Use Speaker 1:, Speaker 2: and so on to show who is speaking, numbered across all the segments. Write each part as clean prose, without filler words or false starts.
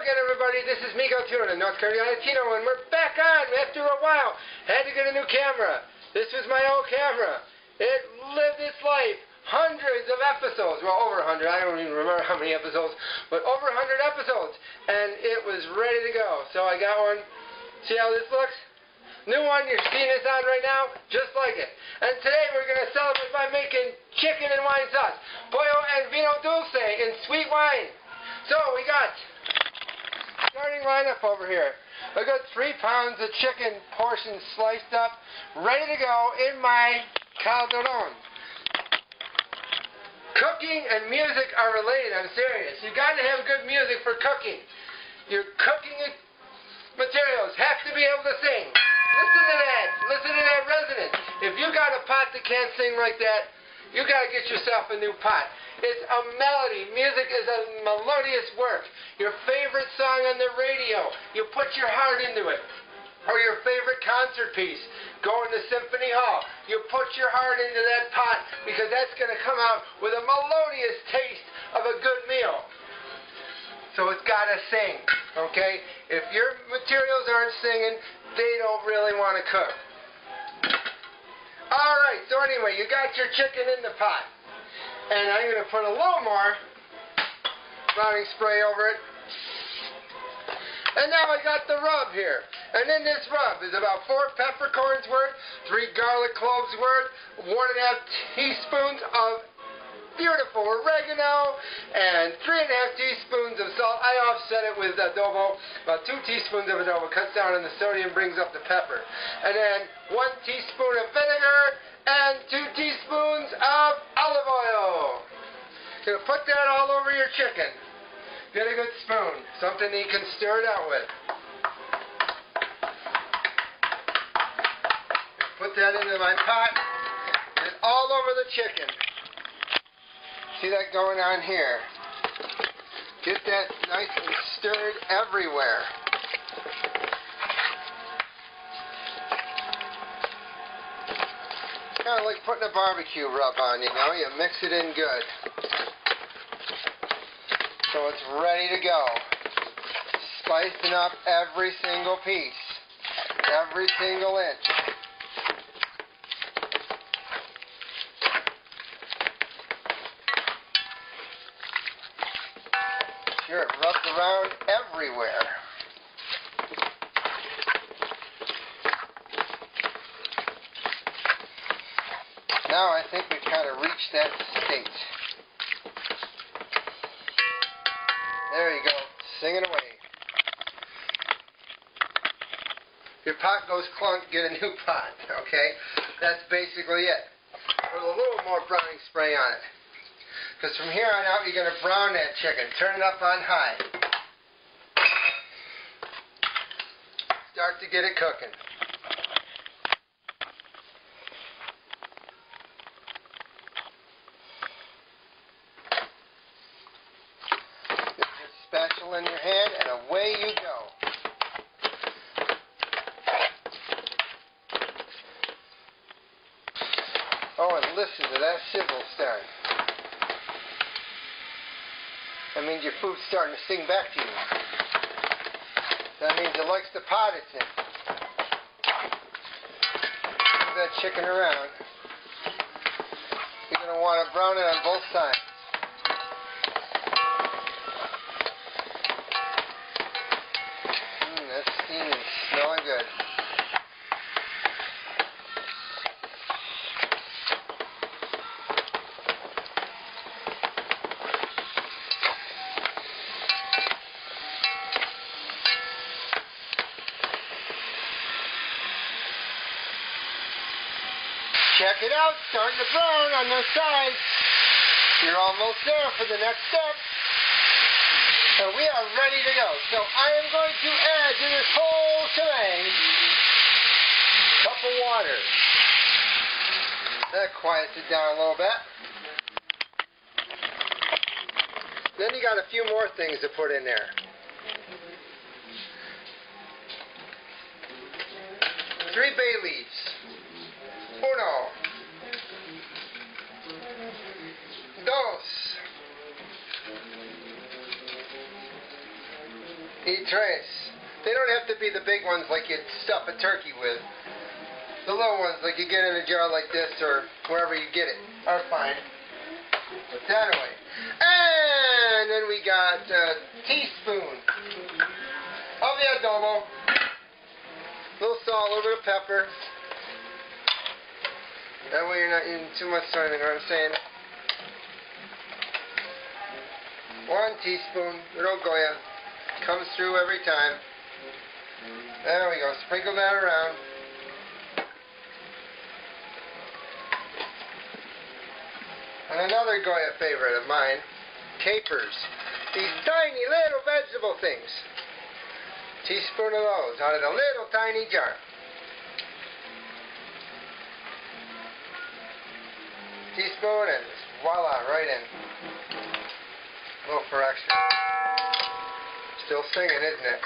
Speaker 1: again, everybody. This is Migueltio, North Carolina Latino, and we're back on after a while. Had to get a new camera. This was my old camera. It lived its life. Hundreds of episodes. Well, over 100. I don't even remember how many episodes, but over 100 episodes. And it was ready to go. So I got one. See how this looks? New one. You're seeing this on right now, just like it. And today we're going to celebrate by making chicken and wine sauce. Pollo and Vino Dulce in sweet wine. So we got starting lineup over here. I got 3 pounds of chicken portions sliced up, ready to go in my calderon. Cooking and music are related. I'm serious. You got to have good music for cooking. Your cooking materials have to be able to sing. Listen to that. Listen to that resonance. If you got a pot that can't sing like that, you got to get yourself a new pot. It's a melody. Music is a melodious work. Your favorite song on the radio, you put your heart into it. Or your favorite concert piece, going to Symphony Hall. You put your heart into that pot because that's going to come out with a melodious taste of a good meal. So it's got to sing, okay? If your materials aren't singing, they don't really want to cook. Alright, so anyway, you got your chicken in the pot. And I'm going to put a little more browning spray over it. And now I got the rub here. And in this rub is about 4 peppercorns worth, 3 garlic cloves worth, 1½ teaspoons of beautiful oregano, and 3½ teaspoons of salt. I offset it with adobo. About 2 teaspoons of adobo cuts down on the sodium, brings up the pepper. And then 1 teaspoon of vinegar and 2 teaspoons of olive oil. You're going to put that all over your chicken. Get a good spoon, something that you can stir it out with. Put that into my pot and all over the chicken. See that going on here? Get that nice and stirred everywhere. Kind of like putting a barbecue rub on, you know? You mix it in good. So it's ready to go. Spicing up every single piece. Every single inch. Sure, it rubbed around everywhere. Now I think we've kind of reached that state. There you go, singing away. If your pot goes clunk, get a new pot, okay? That's basically it. Put a little more browning spray on it. Because from here on out, you're going to brown that chicken. Turn it up on high. Start to get it cooking. Spatula in your hand and away you go. Oh, and listen to that sizzle start. That means your food's starting to sing back to you. That means it likes the pot it's in. Move that chicken around. You're going to want to brown it on both sides. Smelling good. Check it out, starting to brown on those sides. You're almost there for the next step. So we are ready to go. So I am going to add to this whole shebang a cup of water. That quiets it down a little bit. Then you got a few more things to put in there. 3 bay leaves. 1, 2, y tres. They don't have to be the big ones like you'd stuff a turkey with. The little ones like you get in a jar like this or wherever you get it are fine. Put that away. And then we got a teaspoon of the adobo. A little salt, a little bit of pepper. That way you're not eating too much salt, you know what I'm saying? 1 teaspoon, little Goya. Comes through every time. There we go. Sprinkle that around. And another Goya favorite of mine, capers. These tiny little vegetable things. Teaspoon of those out of the little tiny jar. Teaspoon and voila, right in. A little for extra. Still singing, isn't it?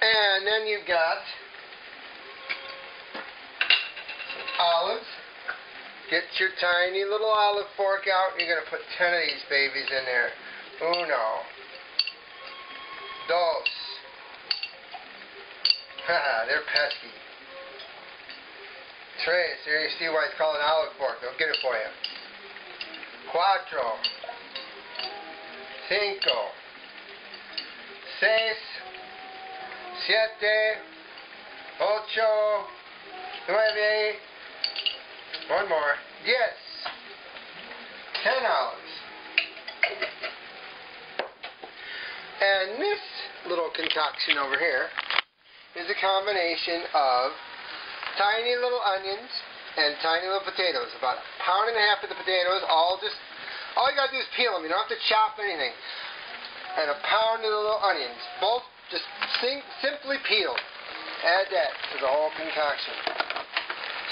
Speaker 1: And then you've got olives. Get your tiny little olive fork out. You're going to put 10 of these babies in there. Uno. Dos. Haha, they're pesky. Tres. There you see why it's called an olive fork. They'll get it for you. Cuatro. Cinco. Seis. Siete. Ocho. Nueve. One more. Yes. 10 olives. And this little concoction over here is a combination of tiny little onions and tiny little potatoes. About 1.5 pounds of the potatoes. All you gotta do is peel them. You don't have to chop anything. And 1 pound of the little onions. Both just simply peeled. Add that to the whole concoction.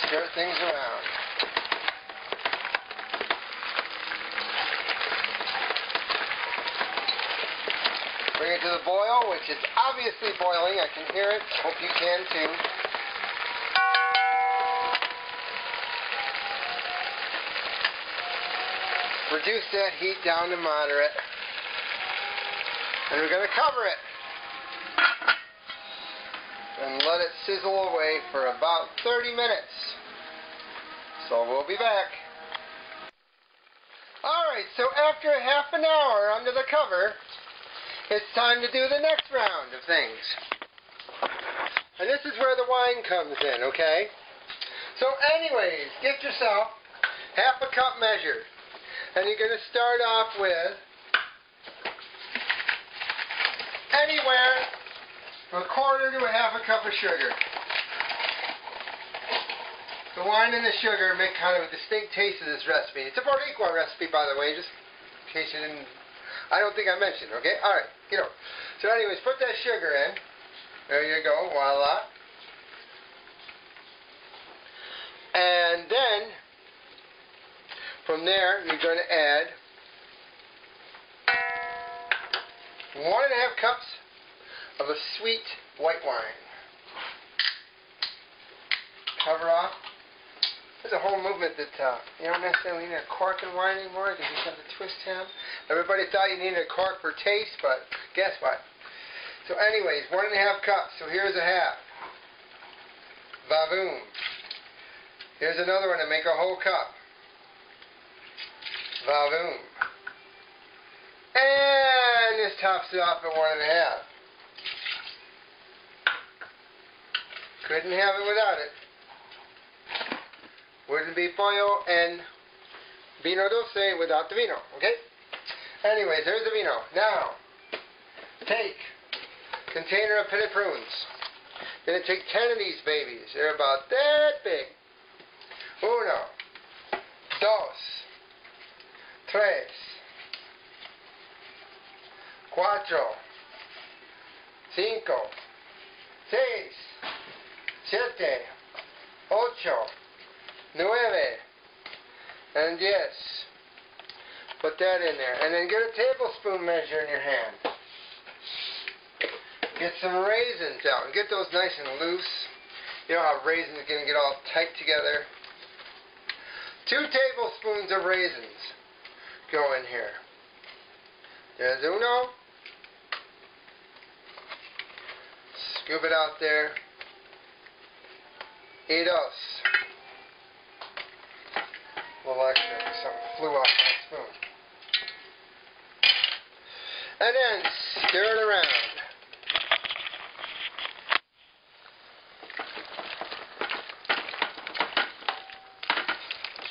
Speaker 1: Stir things around. Bring it to the boil, which is obviously boiling. I can hear it. Hope you can too. Reduce that heat down to moderate. And we're going to cover it. And let it sizzle away for about 30 minutes. So we'll be back. Alright, so after a half an hour under the cover, it's time to do the next round of things. And this is where the wine comes in, okay? So anyways, get yourself 1/2 cup measured. And you're going to start off with anywhere from 1/4 to 1/2 cup of sugar. The wine and the sugar make kind of a distinct taste of this recipe. It's a Boricua recipe, by the way, just in case you didn't... I don't think I mentioned, okay? Alright, So anyways, put that sugar in. There you go, voila. And then, from there, you're going to add 1.5 cups of a sweet white wine. Cover off. There's a whole movement that you don't necessarily need a cork in wine anymore. They just have the twist tab. Everybody thought you needed a cork for taste, but guess what? So anyways, 1.5 cups. So here's 1/2. Vavoom. Here's another one to make a whole cup. Vavoom. And this tops it off at 1.5. Couldn't have it without it. Wouldn't be Pollo and Vino Dulce without the vino, okay? Anyways, there's the vino. Now, take container of pitted prunes. Gonna take 10 of these babies. They're about that big. Uno, dos, tres, cuatro, cinco, seis, siete, ocho, 9, and 10. Put that in there. And then get a tablespoon measure in your hand. Get some raisins out. And get those nice and loose. You know how raisins are going to get all tight together. 2 tablespoons of raisins go in here. There's uno, Scoop it out there. Y dos. A little extra, something flew off my spoon. And then stir it around.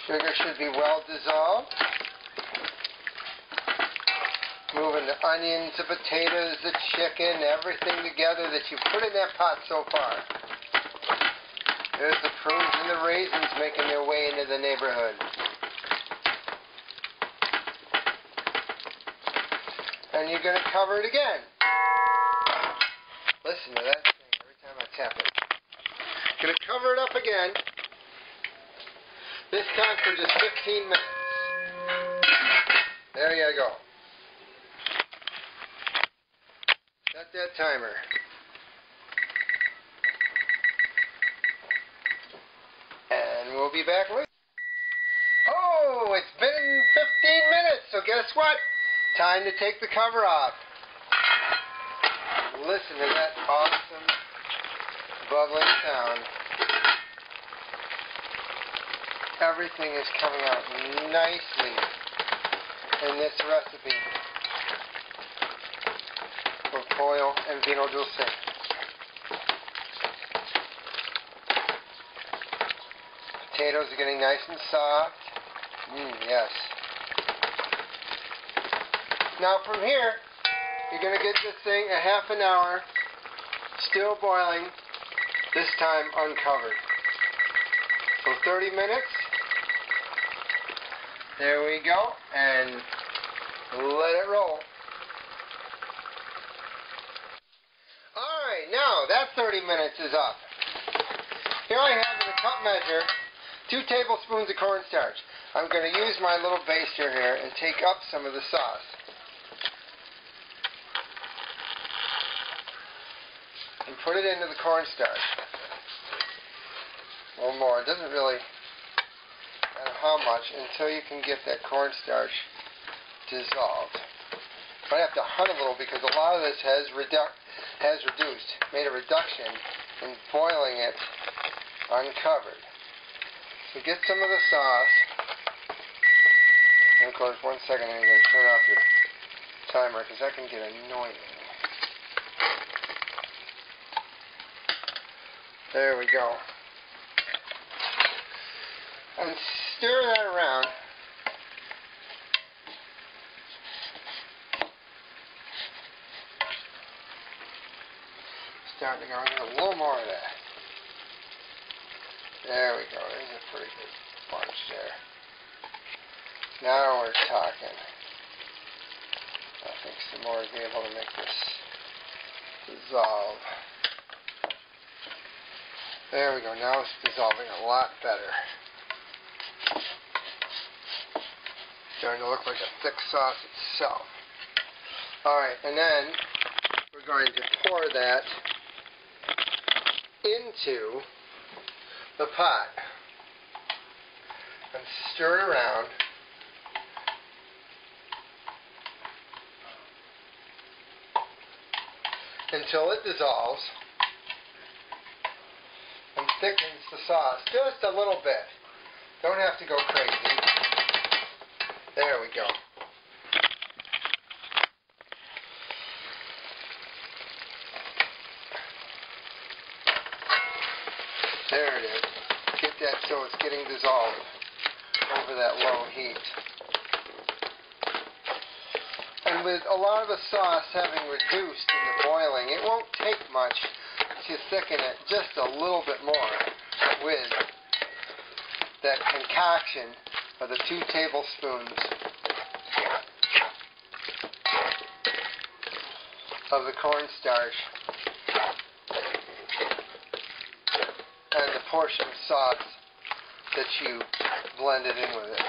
Speaker 1: Sugar should be well dissolved. Moving the onions, the potatoes, the chicken, everything together that you put in that pot so far. There's the prunes and the raisins making their way into the neighborhood. And you're going to cover it again. Listen to that thing every time I tap it. Going to cover it up again. This time for just 15 minutes. There you go. Set that timer. And we'll be back later. Oh, it's been 15 minutes, so guess what? Time to take the cover off. Listen to that awesome bubbling sound. Everything is coming out nicely in this recipe for Pollo and Vino Dulce. Potatoes are getting nice and soft. Yes. Now from here, you're going to get this thing a half an hour, still boiling, this time uncovered. So 30 minutes. There we go, and let it roll. Alright, now that 30 minutes is up. Here I have in a cup measure 2 tablespoons of cornstarch. I'm going to use my little baster here and take up some of the sauce. And put it into the cornstarch. A little more. It doesn't really matter how much until you can get that cornstarch dissolved. Might have to hunt a little because a lot of this has made a reduction in boiling it uncovered. So get some of the sauce. And of course, 1 second, and you're going to turn off your timer because that can get annoying. There we go. And stir that around. Starting to go in a little more of that. There we go. There's a pretty good bunch there. Now we're talking. I think some more will be able to make this dissolve. There we go. Now it's dissolving a lot better. Starting to look like a thick sauce itself. Alright, and then we're going to pour that into the pot and stir it around until it dissolves and thickens the sauce just a little bit. Don't have to go crazy. There we go. There it is. Get that so it's getting dissolved over that low heat. And with a lot of the sauce having reduced in the boiling, it won't take much to thicken it just a little bit more with that concoction of the 2 tablespoons of the cornstarch and the portion of sauce that you blended in with it.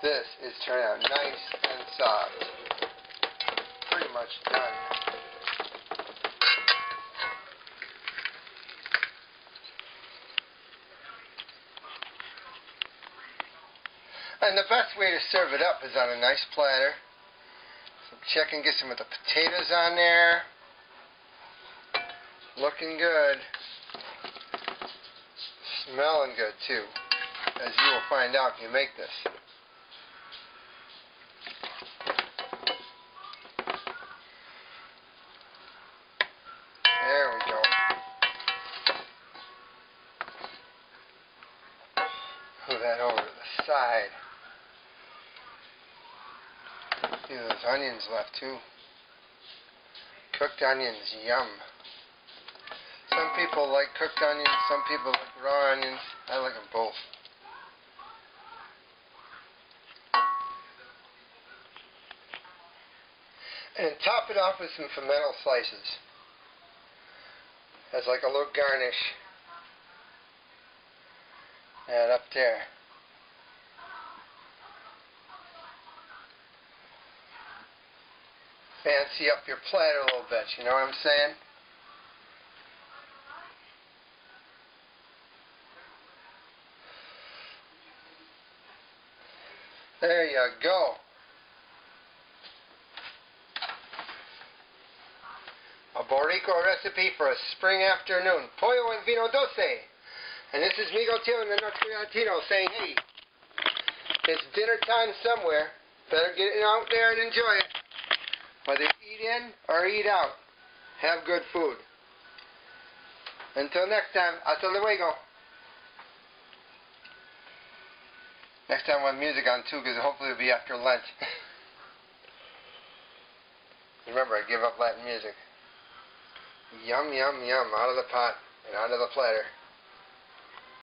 Speaker 1: This is turning out nice and soft. Pretty much done. And the best way to serve it up is on a nice platter. Some chicken, get some of the potatoes on there. Looking good. Smelling good too, as you will find out if you make this. There we go. Move that over to the side. See, those onions left too. Cooked onions, yum. Some people like cooked onions, some people like raw onions. I like them both. And top it off with some pimento slices as like a little garnish. And up there. Fancy up your platter a little bit, you know what I'm saying? There you go. A Boricua recipe for a spring afternoon. Pollo and Vino Dulce. And this is Migueltio and the Latino saying, hey, it's dinner time somewhere. Better get out there and enjoy it. Whether you eat in or eat out, have good food. Until next time, hasta luego. Next time we'll have music on too, because hopefully it'll be after Lent. Remember, I give up Latin music. Yum, yum, yum, out of the pot and onto the platter.